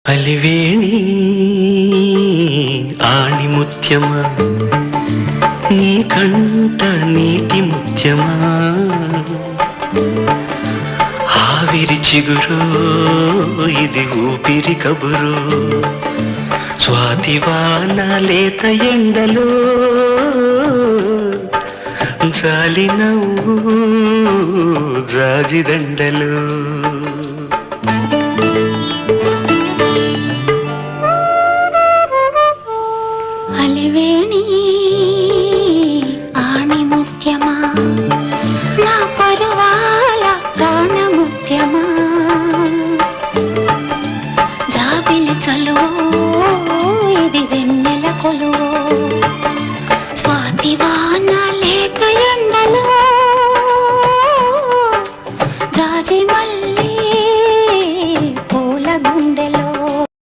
అలివేణి ఆణిముత్యమా నీ కంట నీటి ముత్యమా ఆవిరి చిగురు ఇది ఊపిరి కబురు స్వాతివాన లేత ఎండలో జాలి నవ్వు జాజిదండలు అలివేణి ఆణిముత్యమా నా పరువాల ప్రాణముత్యమా జాబిలి చలు